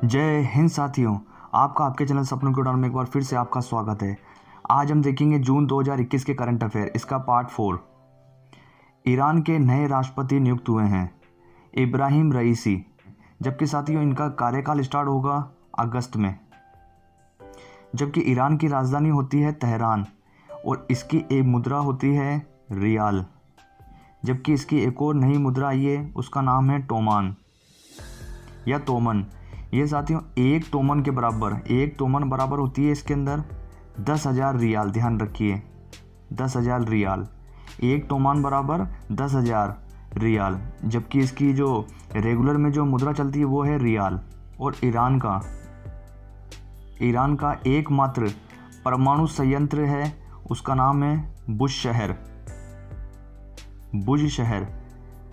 जय हिंद साथियों, आपका आपके चैनल सपनों की उड़ान में एक बार फिर से आपका स्वागत है। आज हम देखेंगे जून 2021 के करंट अफेयर, इसका पार्ट 4। ईरान के नए राष्ट्रपति नियुक्त हुए हैं इब्राहिम रईसी, जबकि साथियों इनका कार्यकाल स्टार्ट होगा अगस्त में। जबकि ईरान की राजधानी होती है तेहरान और इसकी एक मुद्रा होती है रियाल। जबकि इसकी एक और नई मुद्रा आई है, उसका नाम है टोमान या तोमन। ये साथियों एक तोमन बराबर होती है इसके अंदर 10,000 रियाल। ध्यान रखिए 10,000 रियाल, एक तोमान बराबर 10,000 रियाल। जबकि इसकी जो रेगुलर में जो मुद्रा चलती है वो है रियाल। और ईरान का एकमात्र परमाणु संयंत्र है, उसका नाम है बुश शहर।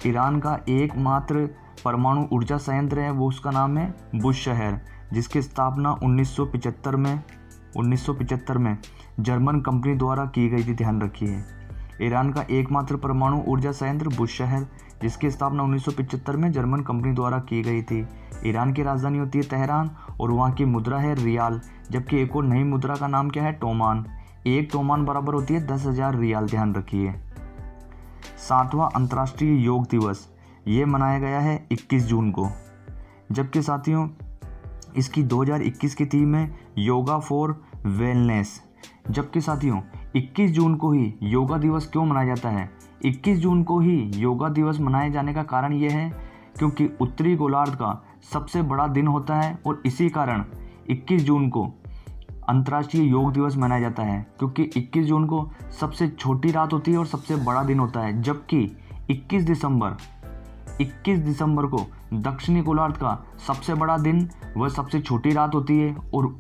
ईरान का एकमात्र परमाणु ऊर्जा संयंत्र है, वो उसका नाम है बुश शहर, जिसकी स्थापना 1975 में जर्मन कंपनी द्वारा की गई थी। ध्यान रखिए ईरान का एकमात्र परमाणु ऊर्जा संयंत्र बुश शहर, जिसकी स्थापना 1975 में जर्मन कंपनी द्वारा की गई थी। ईरान की राजधानी होती है तेहरान और वहाँ की मुद्रा है रियाल। जबकि एक और नई मुद्रा का नाम क्या है? टोमान। एक टोमान बराबर होती है 10,000 रियाल। ध्यान रखिए 7वां अंतर्राष्ट्रीय योग दिवस ये मनाया गया है 21 जून को। जबकि साथियों इसकी 2021 की थीम है योगा फॉर वेलनेस। जबकि साथियों 21 जून को ही योगा दिवस क्यों मनाया जाता है? 21 जून को ही योगा दिवस मनाए जाने का कारण ये है क्योंकि उत्तरी गोलार्ध का सबसे बड़ा दिन होता है और इसी कारण 21 जून को अंतर्राष्ट्रीय योग दिवस मनाया जाता है, क्योंकि 21 जून को सबसे छोटी रात होती है और सबसे बड़ा दिन होता है। जबकि 21 दिसंबर को दक्षिणी गोलार्ध का सबसे बड़ा दिन व सबसे छोटी रात होती है और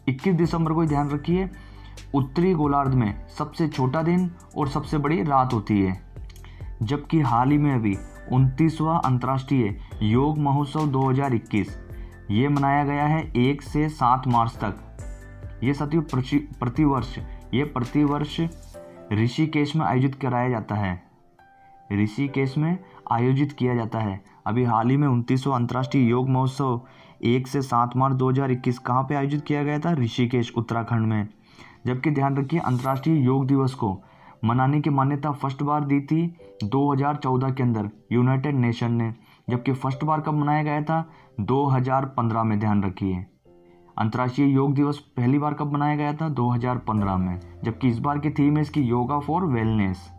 21 दिसंबर को ही ध्यान रखिए उत्तरी गोलार्ध में सबसे छोटा दिन और सबसे बड़ी रात होती है। जबकि हाल ही में अभी 29वां अंतर्राष्ट्रीय योग महोत्सव 2021 ये मनाया गया है 1 से 7 मार्च तक। ये साथियों प्रतिवर्ष ऋषिकेश में आयोजित किया जाता है। अभी हाल ही में 29वां अंतर्राष्ट्रीय योग महोत्सव 1 से 7 मार्च 2021 कहाँ पे आयोजित किया गया था? ऋषिकेश, उत्तराखंड में। जबकि ध्यान रखिए अंतर्राष्ट्रीय योग दिवस को मनाने की मान्यता फर्स्ट बार दी थी 2014 के अंदर यूनाइटेड नेशन ने। जबकि फर्स्ट बार कब मनाया गया था? 2015 में। ध्यान रखिए अंतर्राष्ट्रीय योग दिवस पहली बार कब मनाया गया था? 2015 में। जबकि इस बार की थीम है इसकी योगा फॉर वेलनेस।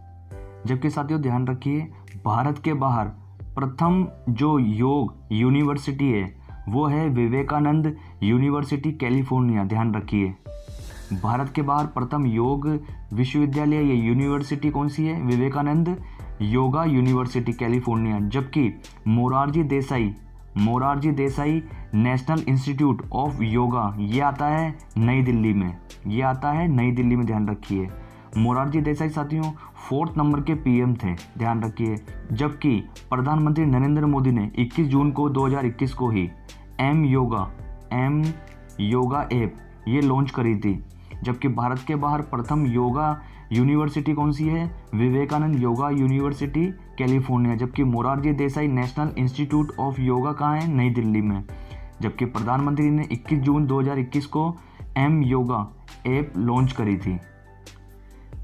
जबकि साथियों ध्यान रखिए भारत के बाहर प्रथम जो योग यूनिवर्सिटी है वो है विवेकानंद यूनिवर्सिटी, कैलिफोर्निया। ध्यान रखिए भारत के बाहर प्रथम योग विश्वविद्यालय या यूनिवर्सिटी कौन सी है? Vivekananda yoga university, California. जबकि Morarji Desai national institute of yoga ये आता है नई दिल्ली में। ध्यान रखिए मोरारजी देसाई साथियों 4th नंबर के पीएम थे। ध्यान रखिए। जबकि प्रधानमंत्री नरेंद्र मोदी ने 21 जून को 2021 को ही एम योगा ऐप ये लॉन्च करी थी। जबकि भारत के बाहर प्रथम योगा यूनिवर्सिटी कौन सी है? Vivekananda yoga university, California. जबकि Morarji Desai national institute of yoga कहाँ है? नई दिल्ली में। जबकि प्रधानमंत्री ने 21 जून 2021 को एम योगा ऐप लॉन्च करी थी।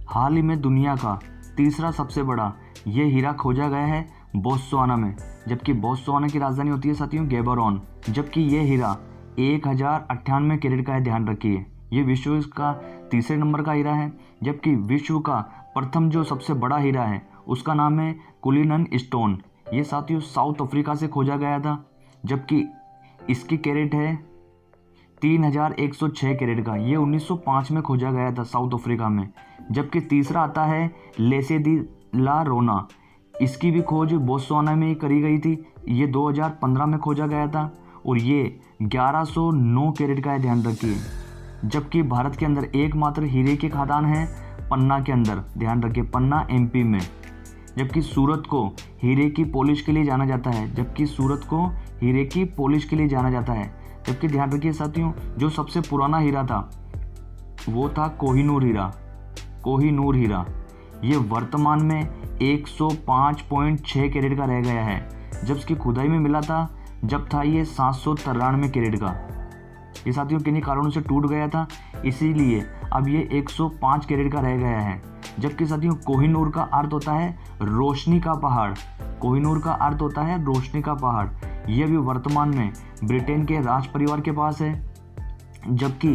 हाल ही में दुनिया का तीसरा सबसे बड़ा ये हीरा खोजा गया है बोत्सवाना में। जबकि बोत्सवाना की राजधानी होती है साथियों गैबोरोन। जबकि ये हीरा 1098 कैरेट का है। ध्यान रखिए ये विश्व का तीसरे नंबर का हीरा है। जबकि विश्व का प्रथम जो सबसे बड़ा हीरा है उसका नाम है कुलिनन स्टोन। ये साथियों साउथ अफ्रीका से खोजा गया था। जबकि इसकी कैरेट है 3106 कैरेट का। ये 1905 में खोजा गया था साउथ अफ्रीका में। जबकि तीसरा आता है लेसे दी ला रोना। इसकी भी खोज बोत्सवाना में ही करी गई थी। ये 2015 में खोजा गया था और ये 1109 कैरेट का है। ध्यान रखिए। जबकि भारत के अंदर एकमात्र हीरे की खदान है पन्ना के अंदर। ध्यान रखिए पन्ना एमपी में। जबकि सूरत को हीरे की पॉलिश के लिए जाना जाता है। जबकि ध्यान रखिए साथियों जो सबसे पुराना हीरा था वो था कोहिनूर हीरा। ये वर्तमान में 105.6 कैरेट का रह गया है। जब इसकी खुदाई में मिला था जब था ये 793 कैरेट का। ये साथियों किन्हीं कारणों से टूट गया था, इसीलिए अब ये 105 कैरेट का रह गया है। जबकि साथियों कोहिनूर का अर्थ होता है रोशनी का पहाड़। कोहिनूर का अर्थ होता है रोशनी का पहाड़। यह भी वर्तमान में ब्रिटेन के राज परिवार के पास है। जबकि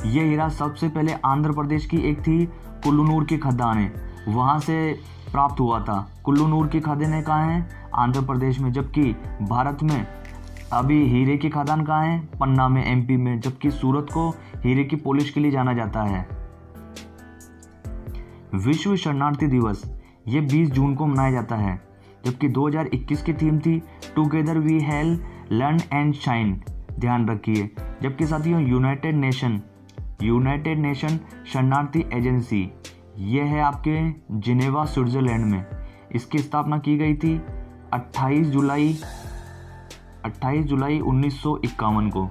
यह हीरा सबसे पहले आंध्र प्रदेश की एक थी कुल्लूनूर की खदानें, वहाँ से प्राप्त हुआ था। कुल्लूनूर की खदानें कहाँ हैं? आंध्र प्रदेश में। जबकि भारत में अभी हीरे की खदान कहाँ है? पन्ना में, एमपी में। जबकि सूरत को हीरे की पॉलिश के लिए जाना जाता है। विश्व शरणार्थी दिवस ये 20 जून को मनाया जाता है। जबकि 2021 की थीम थी together we heal learn and shine, ध्यान रखिए। जबकि साथियों यूनाइटेड नेशन शरणार्थी एजेंसी ये है आपके जिनेवा स्विट्जरलैंड में। इसकी स्थापना की गई थी 28 जुलाई 1951 को।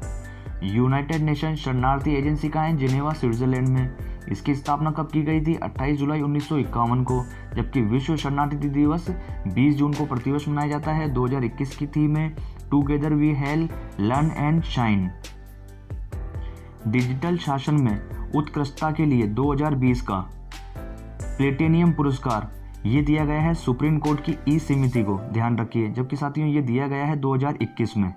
यूनाइटेड नेशन शरणार्थी एजेंसी का है जिनेवा स्विट्जरलैंड में। इसकी स्थापना कब की गई थी? 28 जुलाई 1951 को। जबकि विश्व शरणार्थी दिवस 20 जून को प्रतिवर्ष मनाया जाता है। 2021 की थीम है together we heal learn and shine. Digital शासन में उत्कृष्टता के लिए 2020 का प्लेटिनियम पुरस्कार ये दिया गया है सुप्रीम कोर्ट की ई समिति को, ध्यान रखिए। जबकि साथियों ये दिया गया है 2021 में।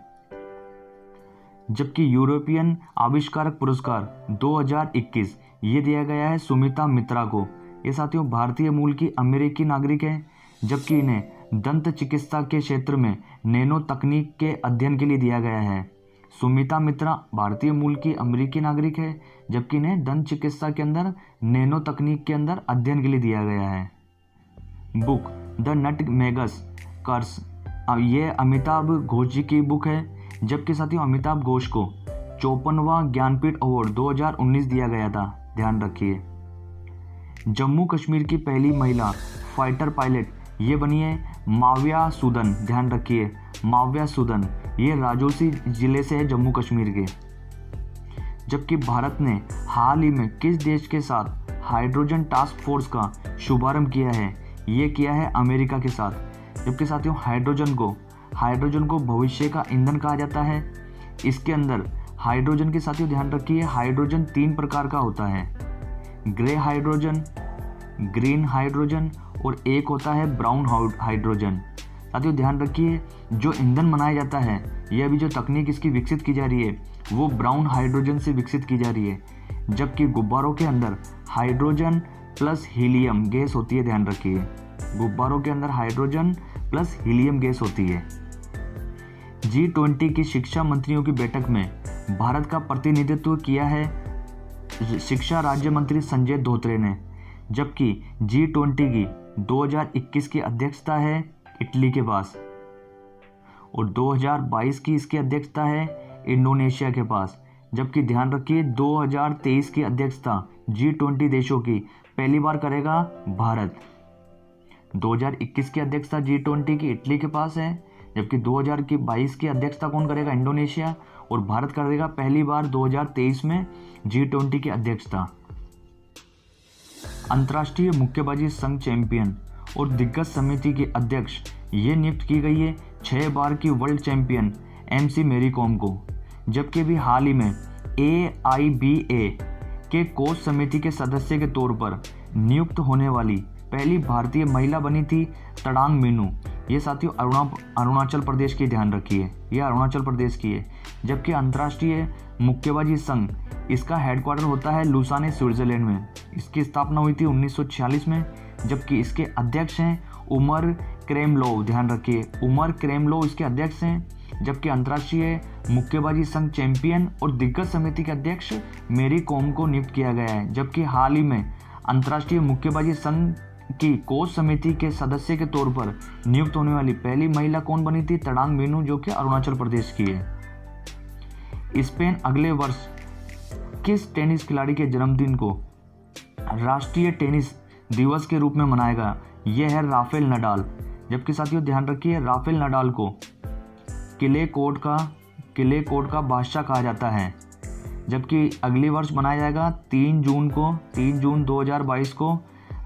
जबकि यूरोपियन आविष्कारक पुरस्कार 2021 ये दिया गया है सुमिता मित्रा को। ये साथियों भारतीय मूल की अमेरिकी नागरिक है। जबकि इन्हें दंत चिकित्सा के क्षेत्र में नैनो तकनीक के अध्ययन के लिए दिया गया है। सुमिता मित्रा भारतीय मूल की अमेरिकी नागरिक है, जबकि इन्हें दंत चिकित्सा के अंदर नैनो तकनीक के अंदर अध्ययन के लिए दिया गया है। बुक द नटमेगस कर्स ये अमिताभ घोष जी की बुक है। जबकि साथियों अमिताभ घोष को 54वां ज्ञानपीठ अवार्ड 2019 दिया गया था, ध्यान रखिए। जम्मू कश्मीर की पहली महिला फाइटर पायलट ये बनी है माव्या सूदन, ध्यान रखिए माव्या सूदन। ये राजौरी जिले से है जम्मू कश्मीर के। जबकि भारत ने हाल ही में किस देश के साथ हाइड्रोजन टास्क फोर्स का शुभारंभ किया है? ये किया है अमेरिका के साथ। जबकि साथियों हाइड्रोजन को भविष्य का ईंधन कहा जाता है। इसके अंदर हाइड्रोजन के साथियों ध्यान रखिए हाइड्रोजन 3 प्रकार का होता है, ग्रे हाइड्रोजन, ग्रीन हाइड्रोजन और एक होता है ब्राउन हाइड्रोजन। साथियों ध्यान रखिए जो ईंधन बनाया जाता है ये अभी जो तकनीक इसकी विकसित की जा रही है वो ब्राउन हाइड्रोजन से विकसित की जा रही है। जबकि गुब्बारों के अंदर हाइड्रोजन प्लस हीलियम गैस होती है, ध्यान रखिए गुब्बारों के अंदर हाइड्रोजन प्लस हीलियम गैस होती है। G20 की शिक्षा मंत्रियों की बैठक में भारत का प्रतिनिधित्व किया है शिक्षा राज्य मंत्री संजय धोत्रे ने। जबकि G20 की 2021 की अध्यक्षता है इटली के पास और 2022 की इसकी अध्यक्षता है इंडोनेशिया के पास। जबकि ध्यान रखिए 2023 की अध्यक्षता G20 देशों की पहली बार करेगा भारत। 2021 की अध्यक्षता G20 की इटली के पास है, जबकि 2022 की अध्यक्षता कौन करेगा? इंडोनेशिया। और भारत करेगा पहली बार 2023 में G20 की अध्यक्षता। अंतर्राष्ट्रीय मुक्केबाजी संघ चैंपियन और दिग्गज समिति की अध्यक्ष ये नियुक्त की गई है 6 बार की world champion MC Mary Kom को। जबकि भी हाल ही में AIBA के कोच समिति के सदस्य के तौर पर नियुक्त होने वाली पहली भारतीय महिला बनी थी तड़ांग मीनू। ये साथियों अरुणाचल प्रदेश की, ध्यान रखिए ये अरुणाचल प्रदेश की है। जबकि अंतर्राष्ट्रीय मुक्केबाजी संघ इसका हेडक्वार्टर होता है लुसाने स्विट्जरलैंड में। इसकी स्थापना हुई थी 1946 में। जबकि इसके अध्यक्ष हैं उमर क्रेमलोव, ध्यान रखिए उमर क्रेमलोव इसके अध्यक्ष हैं। जबकि अंतर्राष्ट्रीय मुक्केबाजी संघ चैंपियन और दिग्गज समिति के अध्यक्ष मैरी कॉम को नियुक्त किया गया है। जबकि हाल ही में अंतर्राष्ट्रीय मुक्केबाजी संघ की कोच समिति के सदस्य के तौर पर नियुक्त होने वाली पहली महिला कौन बनी थी? तड़ांग मीनू, जो कि अरुणाचल प्रदेश की है। स्पेन अगले वर्ष किस टेनिस खिलाड़ी के जन्मदिन को राष्ट्रीय टेनिस दिवस के रूप में मनाएगा? यह है राफेल नडाल। जबकि साथियों ध्यान रखिए राफेल नडाल को किले कोर्ट का बादशाह कहा जाता है। जबकि अगली वर्ष मनाया जाएगा 3 जून 2022 को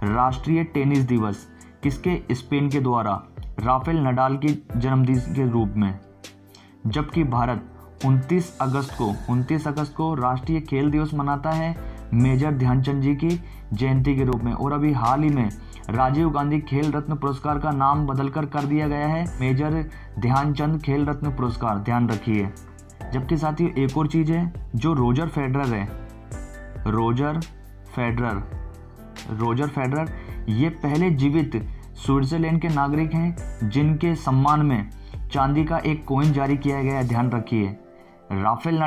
राष्ट्रीय टेनिस दिवस, किसके? स्पेन के द्वारा राफेल नडाल के जन्मदिन के रूप में। जबकि भारत 29 अगस्त को राष्ट्रीय खेल दिवस मनाता है मेजर ध्यानचंद जी की जयंती के रूप में। और अभी हाल ही में राजीव गांधी खेल रत्न पुरस्कार का नाम बदलकर कर दिया गया है मेजर ध्यानचंद खेल रत्न पुरस्कार, ध्यान रखिए। जबकि साथियों एक और चीज़ है, जो रोजर फेडरर ये पहले जीवित स्विट्जरलैंड के नागरिक हैं जिनके सम्मान में चांदी का एक कॉइन जारी किया गया है, ध्यान रखिए। राफेल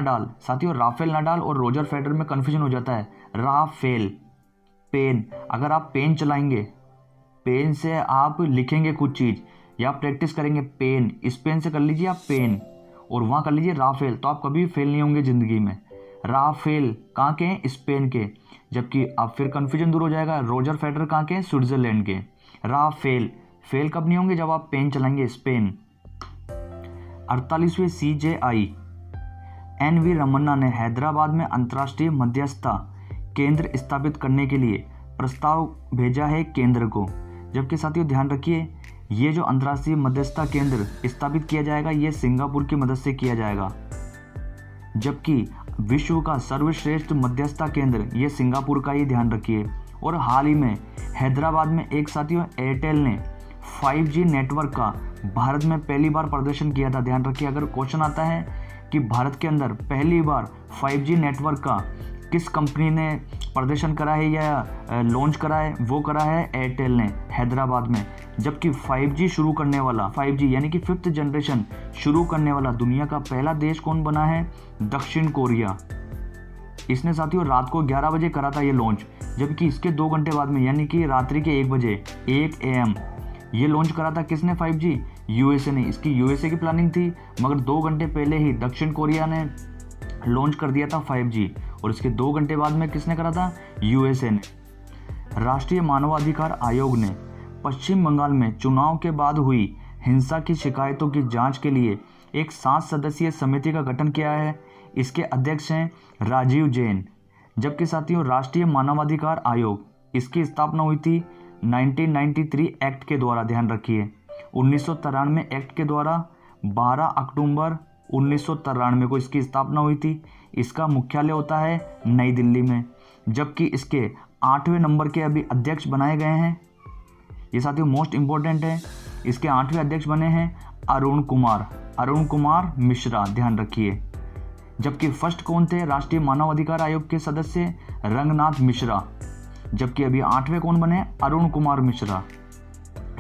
नडाल और रोजर फेडरर में कन्फ्यूजन हो जाता है। राफेल, पेन, अगर आप पेन चलाएंगे, पेन से आप लिखेंगे कुछ चीज़ या प्रैक्टिस करेंगे, पेन, इस पेन से कर लीजिए आप पेन और वहाँ कर लीजिए राफेल, तो आप कभी फेल नहीं होंगे ज़िंदगी में। राफेल कहाँ के हैं? स्पेन के। जबकि अब फिर कन्फ्यूजन दूर हो जाएगा, रोजर फेडरर कहाँ के हैं? स्विट्जरलैंड के। राफेल, फेल कब नहीं होंगे? जब आप पेन चलाएंगे, स्पेन। 48वें CJI NV रमन्ना ने हैदराबाद में अंतर्राष्ट्रीय मध्यस्थता केंद्र स्थापित करने के लिए प्रस्ताव भेजा है केंद्र को। जबकि साथियों ध्यान रखिए, ये जो अंतर्राष्ट्रीय मध्यस्थता केंद्र स्थापित किया जाएगा ये सिंगापुर की मदद से किया जाएगा। जबकि विश्व का सर्वश्रेष्ठ मध्यस्थता केंद्र ये सिंगापुर का ही, ध्यान रखिए। और हाल ही में हैदराबाद में एक साथियों एयरटेल ने 5G नेटवर्क का भारत में पहली बार प्रदर्शन किया था, ध्यान रखिए। अगर क्वेश्चन आता है कि भारत के अंदर पहली बार 5G नेटवर्क का किस कंपनी ने प्रदर्शन करा है या लॉन्च करा है, वो करा है एयरटेल ने हैदराबाद में। जबकि 5G शुरू करने वाला, 5G यानी कि 5th जनरेशन शुरू करने वाला दुनिया का पहला देश कौन बना है? दक्षिण कोरिया। इसने साथियों रात को 11 बजे करा था ये लॉन्च, जबकि इसके 2 घंटे बाद में यानी कि रात्रि के 1 बजे 1 AM ये लॉन्च करा था किसने? 5G USA ने। इसकी USA की प्लानिंग थी, मगर 2 घंटे पहले ही दक्षिण कोरिया ने लॉन्च कर दिया था 5G और इसके 2 घंटे बाद में किसने करा था? USA ने। राष्ट्रीय मानवाधिकार आयोग ने पश्चिम बंगाल में चुनाव के बाद हुई हिंसा की शिकायतों की जांच के लिए एक 7 सदस्यीय समिति का गठन किया है। इसके अध्यक्ष हैं राजीव जैन। जबकि साथियों राष्ट्रीय मानवाधिकार आयोग, इसकी स्थापना हुई थी 1993 एक्ट के द्वारा, ध्यान रखिए। 1993 एक्ट के द्वारा 12 अक्टूबर 1993 को इसकी स्थापना हुई थी। इसका मुख्यालय होता है नई दिल्ली में। जबकि इसके 8वें नंबर के अभी अध्यक्ष बनाए गए हैं, ये साथियों मोस्ट इम्पोर्टेंट है, इसके 8वें अध्यक्ष बने हैं अरुण कुमार मिश्रा, ध्यान रखिए। जबकि फर्स्ट कौन थे राष्ट्रीय मानवाधिकार आयोग के सदस्य? रंगनाथ मिश्रा। जबकि अभी 8वें कौन बने? अरुण कुमार मिश्रा।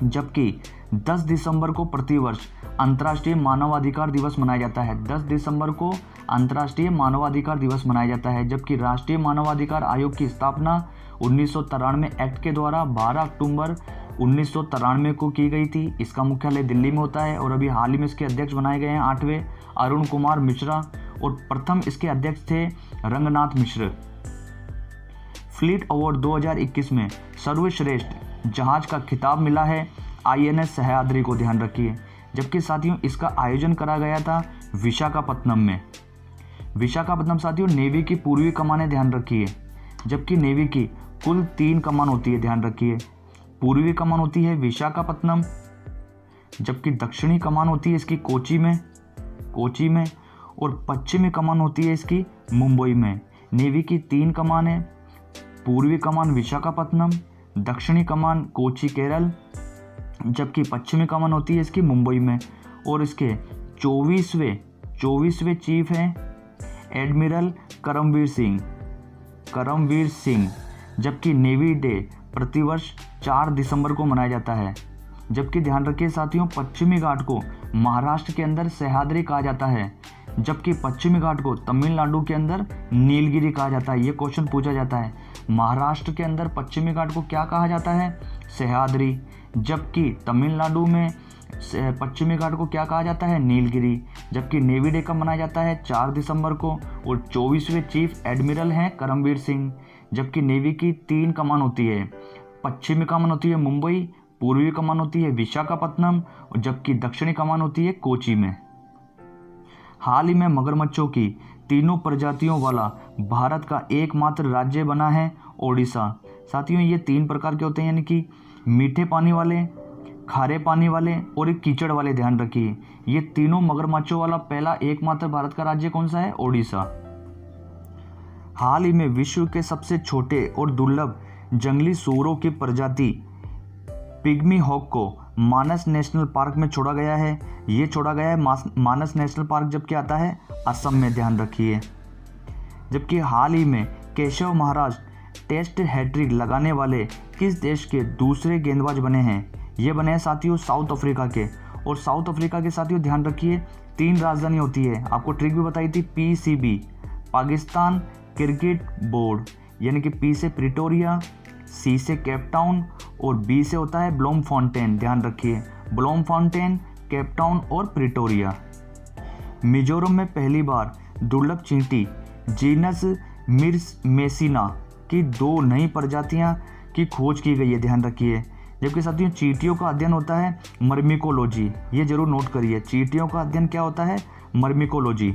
जबकि 10 दिसंबर को प्रतिवर्ष अंतर्राष्ट्रीय मानवाधिकार दिवस मनाया जाता है। 10 दिसंबर को अंतर्राष्ट्रीय मानवाधिकार दिवस मनाया जाता है। जबकि राष्ट्रीय मानवाधिकार आयोग की स्थापना 1993 एक्ट के द्वारा 12 अक्टूबर 1993 को की गई थी। इसका मुख्यालय दिल्ली में होता है और अभी हाल ही में इसके अध्यक्ष बनाए गए हैं 8वें अरुण कुमार मिश्रा और प्रथम इसके अध्यक्ष थे रंगनाथ मिश्र। फ्लीट अवार्ड 2021 में सर्वश्रेष्ठ जहाज का खिताब मिला है INS सह्याद्री को, ध्यान रखिए। जबकि साथियों इसका आयोजन करा गया था विशाखापत्तनम में। विशाखापत्तनम साथियों नेवी की पूर्वी कमान है, ध्यान रखिए। जबकि नेवी की कुल 3 कमान होती है, ध्यान रखिए। पूर्वी कमान होती है विशाखापत्तनम, जबकि दक्षिणी कमान होती है इसकी कोची में और पश्चिमी कमान होती है इसकी मुंबई में। नेवी की 3 कमान है, पूर्वी कमान विशाखापत्तनम, दक्षिणी कमान कोची केरल, जबकि पश्चिमी कमान होती है इसकी मुंबई में। और इसके 24वें चीफ हैं एडमिरल करमवीर सिंह। जबकि नेवी डे प्रतिवर्ष 4 दिसंबर को मनाया जाता है। जबकि ध्यान रखिए साथियों पश्चिमी घाट को महाराष्ट्र के अंदर सह्याद्री कहा जाता है, जबकि पश्चिमी घाट को तमिलनाडु के अंदर नीलगिरी कहा जाता है। ये क्वेश्चन पूछा जाता है, महाराष्ट्र के अंदर पश्चिमी घाट को क्या कहा जाता है? सह्याद्री। जबकि तमिलनाडु में पश्चिमी घाट को क्या कहा जाता है? नीलगिरी। जबकि नेवी डे कब मनाया जाता है? 4 दिसंबर को और 24वें चीफ एडमिरल हैं करमवीर सिंह। जबकि नेवी की 3 कमान होती है, पश्चिमी कमान होती है मुंबई, पूर्वी कमान होती है विशाखापत्तनम और जबकि दक्षिणी कमान होती है कोची में। हाल ही में मगरमच्छों की 3 प्रजातियों वाला भारत का एकमात्र राज्य बना है ओडिशा। साथियों ये 3 प्रकार के होते हैं, यानी कि मीठे पानी वाले, खारे पानी वाले और एक कीचड़ वाले, ध्यान रखिए। ये तीनों मगरमच्छों वाला पहला एकमात्र भारत का राज्य कौन सा है? ओडिशा। हाल ही में विश्व के सबसे छोटे और दुर्लभ जंगली सूअरों की प्रजाति पिग्मी हॉक को मानस नेशनल पार्क में छोड़ा गया है। ये छोड़ा गया है मानस नेशनल पार्क, जबकि आता है असम में, ध्यान रखिए। जबकि हाल ही में केशव महाराज टेस्ट हैट्रिक लगाने वाले किस देश के दूसरे गेंदबाज बने हैं? ये बने हैं साथियों साउथ अफ्रीका के। और साउथ अफ्रीका के साथियों ध्यान रखिए 3 राजधानी होती है, आपको ट्रिक भी बताई थी, PCB पाकिस्तान क्रिकेट बोर्ड, यानी कि P से प्रिटोरिया, C से केप टाउन और B से होता है ब्लोमफॉन्टेन, ध्यान रखिए। ब्लोमफॉन्टेन, केप टाउन और प्रिटोरिया। मिजोरम में पहली बार दुर्लभ चींटी जीनस मिर्मेसिना की 2 नई प्रजातियां की खोज की गई है, ध्यान रखिए। जबकि साथियों चींटियों का अध्ययन होता है मर्मिकोलॉजी, ये जरूर नोट करिए, चींटियों का अध्ययन क्या होता है? मर्मिकोलॉजी।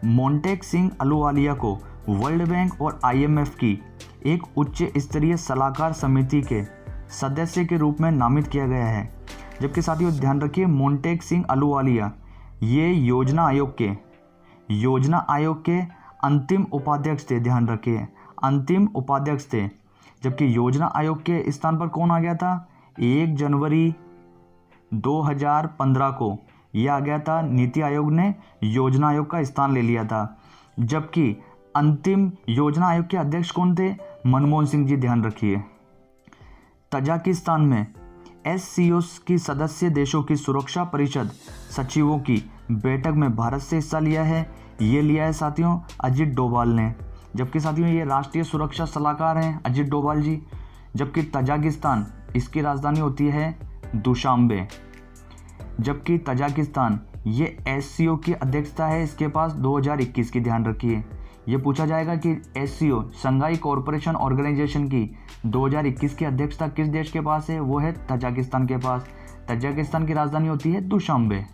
मोंटेक सिंह अहलूवालिया को वर्ल्ड बैंक और IMF की एक उच्च स्तरीय सलाहकार समिति के सदस्य के रूप में नामित किया गया है। जबकि साथियों ध्यान रखिए मोंटेक सिंह अहलूवालिया ये योजना आयोग के अंतिम उपाध्यक्ष थे, ध्यान रखिए, अंतिम उपाध्यक्ष थे। जबकि योजना आयोग के स्थान पर कौन आ गया था? 1 जनवरी 2015 को यह आ गया था, नीति आयोग ने योजना आयोग का स्थान ले लिया था। जबकि अंतिम योजना आयोग के अध्यक्ष कौन थे? मनमोहन सिंह जी, ध्यान रखिए। तजाकिस्तान में SCO की सदस्य देशों की सुरक्षा परिषद सचिवों की बैठक में भारत से हिस्सा लिया है। ये लिया है साथियों अजित डोभाल ने। जबकि साथियों ये राष्ट्रीय सुरक्षा सलाहकार हैं अजित डोभाल जी। जबकि तजाकिस्तान, इसकी राजधानी होती है दुशांबे। जबकि तजाकिस्तान ये SCO की अध्यक्षता है इसके पास 2021 की, ध्यान रखिए। ये पूछा जाएगा कि SCO शंघाई कॉरपोरेशन ऑर्गेनाइजेशन की 2021 की अध्यक्षता किस देश के पास है? वो है तजाकिस्तान के पास। तजाकिस्तान की राजधानी होती है दुशांबे।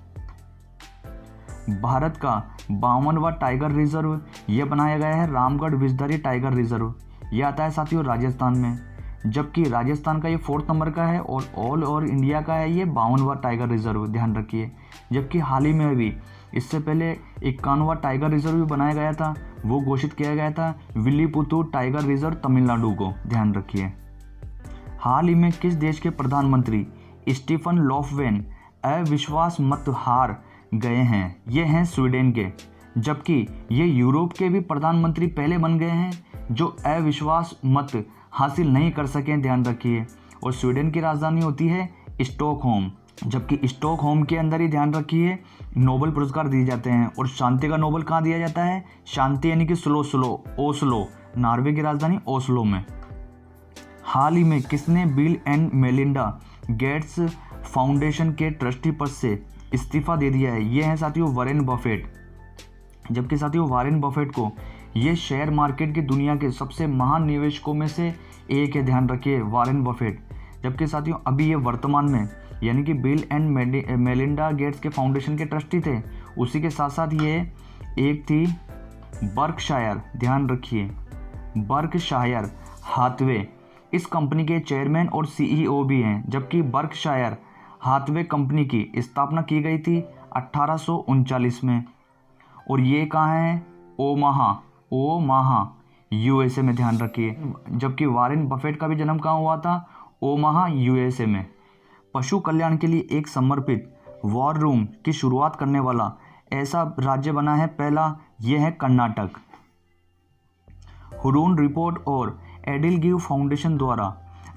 भारत का 52वां टाइगर रिजर्व ये बनाया गया है रामगढ़ विषधारी टाइगर रिजर्व। ये आता है साथियों राजस्थान में। जबकि राजस्थान का ये 4th नंबर का है और ऑल ओवर इंडिया का है ये 52वां टाइगर रिजर्व, ध्यान रखिए। जबकि हाल ही में भी इससे पहले 51वां टाइगर रिजर्व भी बनाया गया था, वो घोषित किया गया था विल्लीपुतूर टाइगर रिजर्व तमिलनाडु को, ध्यान रखिए। हाल ही में किस देश के प्रधानमंत्री स्टीफन लोफवेन अविश्वास मत हार गए हैं? ये हैं स्वीडन के। जबकि ये यूरोप के भी प्रधानमंत्री पहले बन गए हैं जो अविश्वास मत हासिल नहीं कर सके, ध्यान रखिए। और स्वीडन की राजधानी होती है स्टॉकहोम। जबकि स्टॉकहोम के अंदर ही, ध्यान रखिए, नोबेल पुरस्कार दिए जाते हैं। और शांति का नोबेल कहाँ दिया जाता है? शांति यानी कि ओस्लो, नॉर्वे की राजधानी ओस्लो में। हाल ही में किसने bill and Melinda Gates foundation के ट्रस्टी पद से इस्तीफा दे दिया है? ये हैं साथियों वॉरेन बफेट। जबकि साथियों वॉरेन बफेट को ये शेयर मार्केट की दुनिया के सबसे महान निवेशकों में से एक है, ध्यान रखिए, वॉरेन बफेट। जबकि साथियों अभी ये वर्तमान में, यानी कि बिल एंड मेलिंडा गेट्स के फाउंडेशन के ट्रस्टी थे, उसी के साथ साथ ये एक थी बर्कशायर, ध्यान रखिए, बर्कशायर हाथवे, इस कंपनी के चेयरमैन और CEO भी हैं। जबकि बर्कशायर हाथवे कंपनी की स्थापना की गई थी 1839 में और ये कहाँ है? ओमाहा USA में, ध्यान रखिए। जबकि वॉरेन बफेट का भी जन्म कहाँ हुआ था? ओमाहा USA में। पशु कल्याण के लिए एक समर्पित वॉर रूम की शुरुआत करने वाला ऐसा राज्य बना है पहला, यह है कर्नाटक। हुरून रिपोर्ट और एडिलगिव फाउंडेशन द्वारा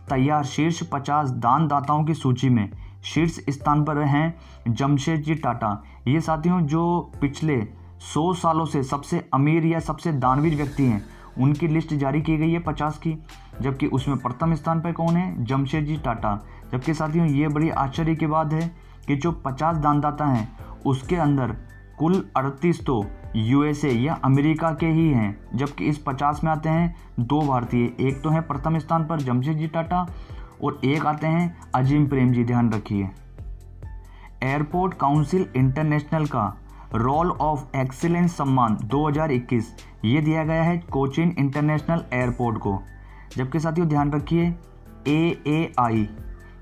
तैयार शीर्ष 50 दानदाताओं की सूची में शीर्ष स्थान पर हैं जमशेदजी टाटा। ये साथियों जो पिछले 100 सालों से सबसे अमीर या सबसे दानवीर व्यक्ति हैं, उनकी लिस्ट जारी की गई है 50 की। जबकि उसमें प्रथम स्थान पर कौन है? जमशेदजी टाटा। जबकि साथियों ये बड़ी आश्चर्य की बात है कि जो 50 दानदाता हैं उसके अंदर कुल 38 तो USA या अमेरिका के ही हैं। जबकि इस 50 में आते हैं 2 भारतीय, एक तो हैं प्रथम स्थान पर जमशेदजी टाटा और एक आते हैं अजीम प्रेम जी, ध्यान रखिए। एयरपोर्ट काउंसिल इंटरनेशनल का रोल ऑफ एक्सीलेंस सम्मान 2021 ये दिया गया है कोचीन इंटरनेशनल एयरपोर्ट को। जबकि साथियों ध्यान रखिए AAI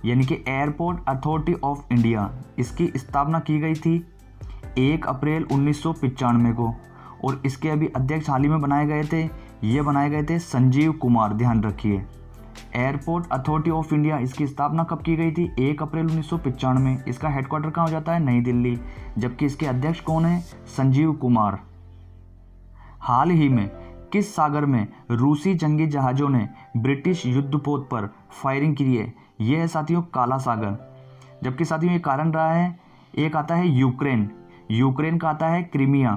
यानी कि एयरपोर्ट अथॉरिटी ऑफ इंडिया, इसकी स्थापना की गई थी 1 अप्रैल 1995 को, और इसके अभी अध्यक्ष हाल ही में बनाए गए थे, ये बनाए गए थे संजीव कुमार। ध्यान रखिए, एयरपोर्ट अथॉरिटी ऑफ इंडिया, इसकी स्थापना कब की गई थी? 1 अप्रैल 1995 में। इसका हेडक्वार्टर कहाँ हो जाता है? नई दिल्ली। जबकि इसके अध्यक्ष कौन है? संजीव कुमार। हाल ही में किस सागर में रूसी जंगी जहाज़ों ने ब्रिटिश युद्धपोत पर फायरिंग की है? यह है साथियों काला सागर। जबकि साथियों ये कारण रहा है, एक आता है यूक्रेन, यूक्रेन का आता है क्रीमिया,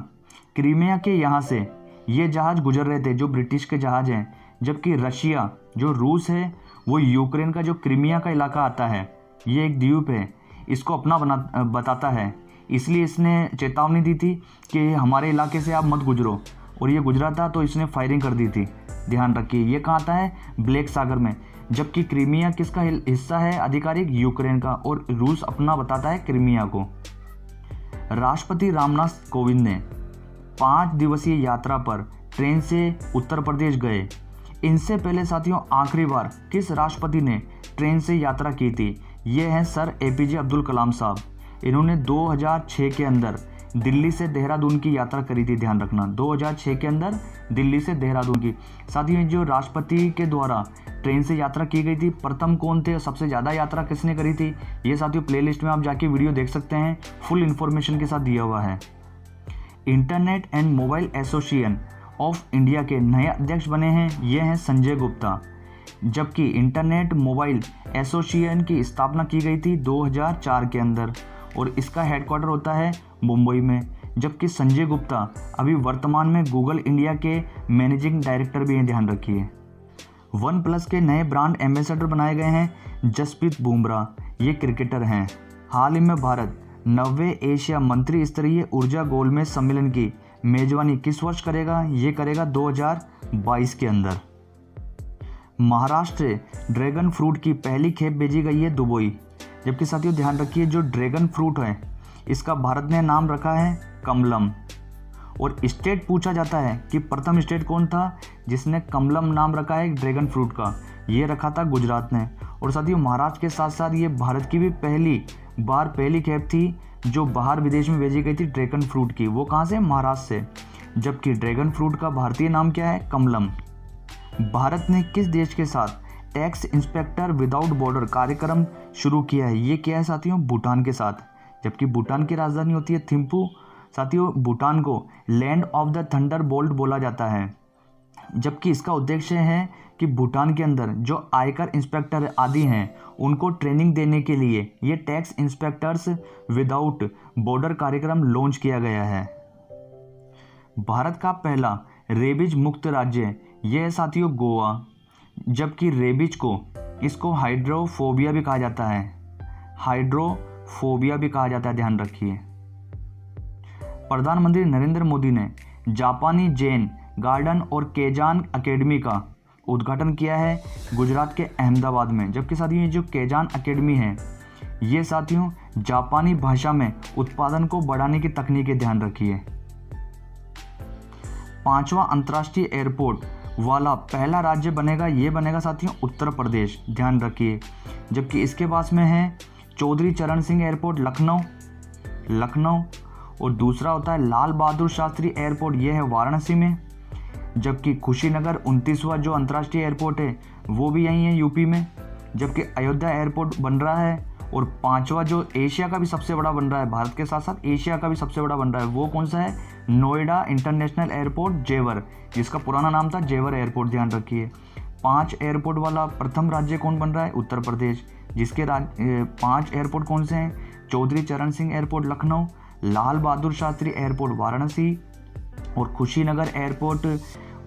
क्रीमिया के यहाँ से ये जहाज़ गुजर रहे थे जो ब्रिटिश के जहाज़ हैं। जबकि रशिया, जो रूस है, वो यूक्रेन का जो क्रीमिया का इलाका आता है, ये एक द्वीप है, इसको अपना बताता है। इसलिए इसने चेतावनी दी थी कि हमारे इलाके से आप मत गुजरो, और ये गुजरा था तो इसने फायरिंग कर दी थी। ध्यान रखिए, ये कहाँ आता है? ब्लैक सागर में। जबकि क्रीमिया किसका हिस्सा है आधिकारिक? यूक्रेन का, और रूस अपना बताता है क्रीमिया को। राष्ट्रपति रामनाथ कोविंद ने 5 दिवसीय यात्रा पर ट्रेन से उत्तर प्रदेश गए। इनसे पहले साथियों आखिरी बार किस राष्ट्रपति ने ट्रेन से यात्रा की थी? ये हैं सर APJ अब्दुल कलाम साहब। इन्होंने 2006 के अंदर दिल्ली से देहरादून की यात्रा करी थी। ध्यान रखना, 2006 के अंदर दिल्ली से देहरादून की। साथियों जो राष्ट्रपति के द्वारा ट्रेन से यात्रा की गई थी, प्रथम कौन थे, सबसे ज़्यादा यात्रा किसने करी थी? ये साथियों प्लेलिस्ट में आप जाके वीडियो देख सकते हैं, फुल इन्फॉर्मेशन के साथ दिया हुआ है। Internet and mobile association of India के नए अध्यक्ष बने हैं, ये हैं संजय गुप्ता। जबकि इंटरनेट मोबाइल एसोसिएशन की स्थापना की गई थी 2004 के अंदर, और इसका हेडक्वार्टर होता है मुंबई में। जबकि संजय गुप्ता अभी वर्तमान में गूगल इंडिया के मैनेजिंग डायरेक्टर भी हैं। ध्यान रखिए। OnePlus के नए ब्रांड एम्बेसडर बनाए गए हैं जसप्रीत बुमराह, ये क्रिकेटर हैं। हाल ही में भारत 90वें एशिया मंत्री स्तरीय ऊर्जा गोलमेज सम्मेलन की मेजबानी किस वर्ष करेगा? ये करेगा 2022 के अंदर। महाराष्ट्र ड्रैगन फ्रूट की पहली खेप भेजी गई है दुबई। जबकि साथियों ध्यान रखिए, जो ड्रैगन फ्रूट है इसका भारत ने नाम रखा है कमलम। और स्टेट पूछा जाता है कि प्रथम स्टेट कौन था जिसने कमलम नाम रखा है ड्रैगन फ्रूट का? ये रखा था गुजरात ने। और साथियों महाराष्ट्र के साथ साथ ये भारत की भी पहली खेप थी जो बाहर विदेश में भेजी गई थी ड्रैगन फ्रूट की। वो कहाँ से? महाराष्ट्र से। जबकि ड्रैगन फ्रूट का भारतीय नाम क्या है? कमलम। भारत ने किस देश के साथ टैक्स इंस्पेक्टर विदाउट बॉर्डर कार्यक्रम शुरू किया है? ये क्या है साथियों? भूटान के साथ। जबकि भूटान की राजधानी होती है थिम्पू। साथियों भूटान को land of the thunder bolt बोला जाता है। जबकि इसका उद्देश्य है कि भूटान के अंदर जो आयकर इंस्पेक्टर आदि हैं उनको ट्रेनिंग देने के लिए ये टैक्स इंस्पेक्टर्स विदाउट बॉर्डर कार्यक्रम लॉन्च किया गया है। भारत का पहला रेबीज मुक्त राज्य यह है साथियों गोवा। जबकि रेबीज को इसको हाइड्रोफोबिया भी कहा जाता है, हाइड्रोफोबिया भी कहा जाता है। ध्यान रखिए। प्रधानमंत्री नरेंद्र मोदी ने जापानी जैन गार्डन और केजान अकेडमी का उद्घाटन किया है गुजरात के अहमदाबाद में। जबकि साथियों ये जो केजान अकेडमी है ये साथियों जापानी भाषा में उत्पादन को बढ़ाने की तकनीकें। ध्यान रखिए। 5वां अंतर्राष्ट्रीय एयरपोर्ट वाला पहला राज्य बनेगा, ये बनेगा साथियों उत्तर प्रदेश। ध्यान रखिए। जबकि इसके पास में है चौधरी चरण सिंह एयरपोर्ट लखनऊ, और दूसरा होता है लाल बहादुर शास्त्री एयरपोर्ट, यह है वाराणसी में। जबकि कुशीनगर 29वां जो अंतर्राष्ट्रीय एयरपोर्ट है वो भी यहीं है यूपी में। जबकि अयोध्या एयरपोर्ट बन रहा है, और 5वां जो एशिया का भी सबसे बड़ा बन रहा है, भारत के साथ साथ एशिया का भी सबसे बड़ा बन रहा है, वो कौन सा है? नोएडा इंटरनेशनल एयरपोर्ट जेवर, जिसका पुराना नाम था जेवर एयरपोर्ट। ध्यान रखिए। 5 एयरपोर्ट वाला प्रथम राज्य कौन बन रहा है? उत्तर प्रदेश। जिसके 5 एयरपोर्ट कौन से हैं? चौधरी चरण सिंह एयरपोर्ट लखनऊ, लाल बहादुर शास्त्री एयरपोर्ट वाराणसी, और कुशीनगर एयरपोर्ट,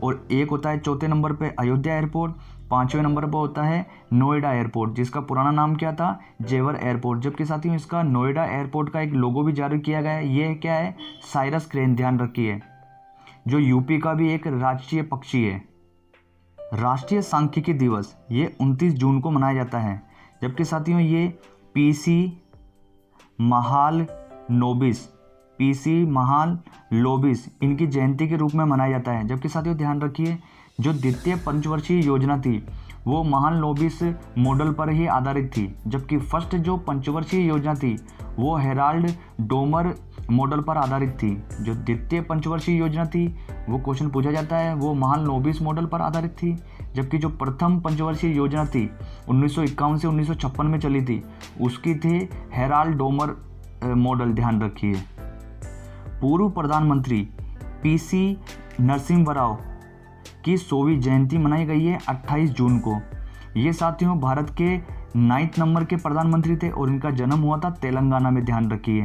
और एक होता है चौथे नंबर पे अयोध्या एयरपोर्ट, 5वें नंबर पर होता है नोएडा एयरपोर्ट, जिसका पुराना नाम क्या था? जेवर एयरपोर्ट। जबकि साथियों इसका नोएडा एयरपोर्ट का एक लोगो भी जारी किया गया है, ये क्या है? Cyrus crane. ध्यान रखिए, जो यूपी का भी एक राष्ट्रीय पक्षी है। राष्ट्रीय सांख्यिकी दिवस ये 29 जून को मनाया जाता है। जबकि साथियों ये पीसी महालनोबिस इनकी जयंती के रूप में मनाया जाता है। जबकि साथियों ध्यान रखिए जो द्वितीय पंचवर्षीय योजना थी वो महालनोबिस मॉडल पर ही आधारित थी, जबकि फर्स्ट जो पंचवर्षीय योजना थी वो हेराल्ड डोमर मॉडल पर आधारित थी। जो द्वितीय पंचवर्षीय योजना थी वो क्वेश्चन पूछा जाता है वो महालनोबिस मॉडल पर आधारित थी, जबकि जो प्रथम पंचवर्षीय योजना थी 1951 से 1956 में चली थी उसकी थी हेराल्ड डोमर मॉडल। ध्यान रखिए। पूर्व प्रधानमंत्री पीसी नरसिम्हा राव की 100वीं जयंती मनाई गई है 28 जून को। ये साथियों भारत के 9th नंबर के प्रधानमंत्री थे और इनका जन्म हुआ था तेलंगाना में। ध्यान रखिए।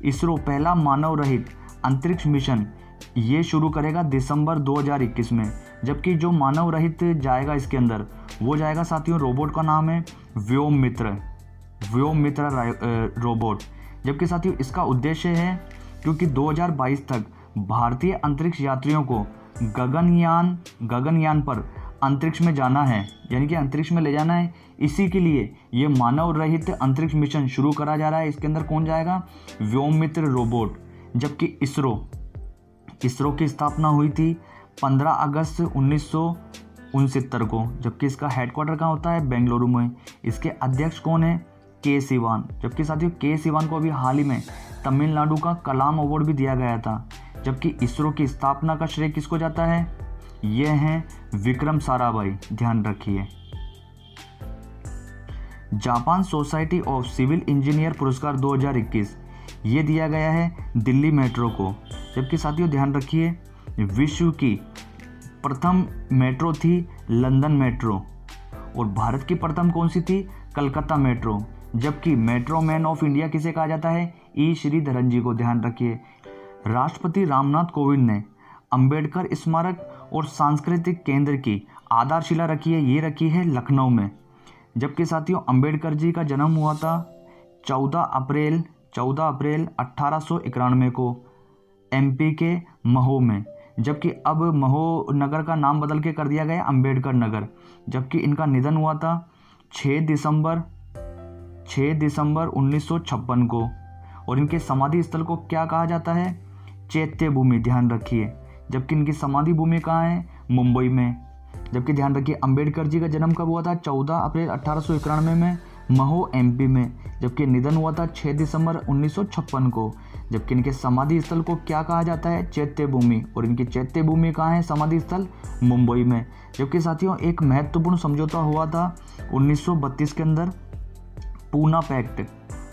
इसरो पहला मानव रहित अंतरिक्ष मिशन ये शुरू करेगा दिसंबर 2021 में, जबकि जो मानव रहित जाएगा इसके अंदर वो जाएगा साथियों, रोबोट का नाम है व्योममित्र रोबोट। जबकि साथियों इसका उद्देश्य है क्योंकि 2022 तक भारतीय अंतरिक्ष यात्रियों को गगनयान पर अंतरिक्ष में जाना है, यानी कि अंतरिक्ष में ले जाना है। इसी के लिए ये मानव रहित अंतरिक्ष मिशन शुरू करा जा रहा है। इसके अंदर कौन जाएगा? व्योममित्र रोबोट। जबकि इसरो की स्थापना हुई थी 15 अगस्त 1969 को, जबकि इसका हेडक्वार्टर कहाँ होता है? बेंगलुरु में। इसके अध्यक्ष कौन है? के सिवान। जबकि साथियों के सिवान को अभी हाल ही में तमिलनाडु का कलाम अवार्ड भी दिया गया था। जबकि इसरो की स्थापना का श्रेय किसको जाता है? ये हैं विक्रम साराभाई। ध्यान रखिए। Japan society of civil engineer पुरस्कार 2021 ये दिया गया है दिल्ली मेट्रो को। जबकि साथियों ध्यान रखिए विश्व की प्रथम मेट्रो थी लंदन मेट्रो और भारत की प्रथम कौन सी थी? कलकत्ता मेट्रो। जबकि मेट्रो मैन ऑफ इंडिया किसे कहा जाता है? ई श्रीधरन जी को। ध्यान रखिए। राष्ट्रपति रामनाथ कोविंद ने अंबेडकर स्मारक और सांस्कृतिक केंद्र की आधारशिला रखी है, ये रखी है लखनऊ में। जबकि साथियों अंबेडकर जी का जन्म हुआ था 14 अप्रैल 1891 को एमपी के महो में। जबकि अब महो नगर का नाम बदल के कर दिया गया अंबेडकर नगर। जबकि इनका निधन हुआ था 6 दिसंबर 1956 को और इनके समाधि स्थल को क्या कहा जाता है? चैत्य भूमि। ध्यान रखिए। जबकि इनकी समाधि भूमि कहाँ है? मुंबई में। जबकि ध्यान रखिए अंबेडकर जी का जन्म कब हुआ था? 14 अप्रैल 1891 में महो एमपी में। जबकि निधन हुआ था 6 दिसंबर 1956 को। जबकि इनके समाधि स्थल को क्या कहा जाता है? चैत्य भूमि। और इनकी चैत्य भूमि कहाँ है? समाधि स्थल मुंबई में। जबकि साथियों एक महत्वपूर्ण समझौता हुआ था 1932 के अंदर,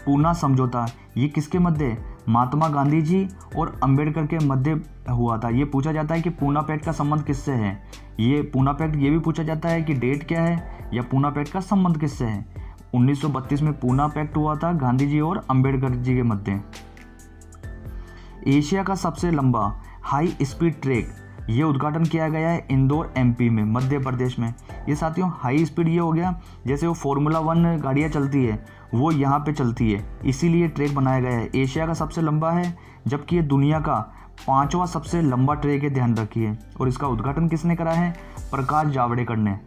पूना समझौता। ये किसके मध्य? महात्मा गांधी जी और अंबेडकर के मध्य हुआ था। ये पूछा जाता है कि पूना पैक्ट का संबंध किससे है? ये पूना पैक्ट ये भी पूछा जाता है कि डेट क्या है या पूना पैक्ट का संबंध किससे है? 1932 में पूना पैक्ट हुआ था गांधी जी और अंबेडकर जी के मध्य। एशिया का सबसे लंबा हाई स्पीड ट्रैक ये उद्घाटन किया गया है इंदौर एमपी में, मध्य प्रदेश में। ये साथियों हाई स्पीड ये हो गया जैसे वो फॉर्मूला 1 गाड़ियाँ चलती है वो यहाँ पे चलती है, इसीलिए ट्रैक बनाया गया है। एशिया का सबसे लंबा है, जबकि ये दुनिया का 5वां सबसे लंबा ट्रैक है। ध्यान रखिए। और इसका उद्घाटन किसने करा है? प्रकाश जावड़ेकर ने।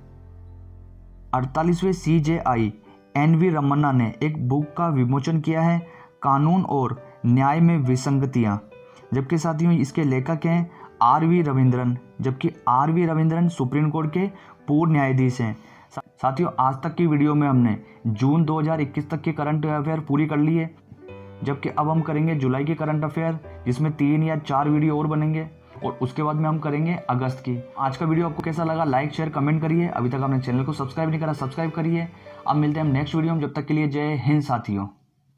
48वें CJI NV रमन्ना ने एक बुक का विमोचन किया है, कानून और न्याय में विसंगतियाँ। जबकि साथियों इसके लेखक हैं RV रविंद्रन। जबकि RV रविंद्रन सुप्रीम कोर्ट के पूर्व न्यायाधीश हैं। साथियों आज तक की वीडियो में हमने जून 2021 तक के करंट अफेयर पूरी कर ली है, जबकि अब हम करेंगे जुलाई के करंट अफेयर, जिसमें 3 या 4 वीडियो और बनेंगे और उसके बाद में हम करेंगे अगस्त की। आज का वीडियो आपको कैसा लगा? लाइक शेयर कमेंट करिए। अभी तक आपने चैनल को सब्सक्राइब नहीं करा, सब्सक्राइब करिए। अब मिलते हैं हम नेक्स्ट वीडियो में। जब तक के लिए जय हिंद साथियों।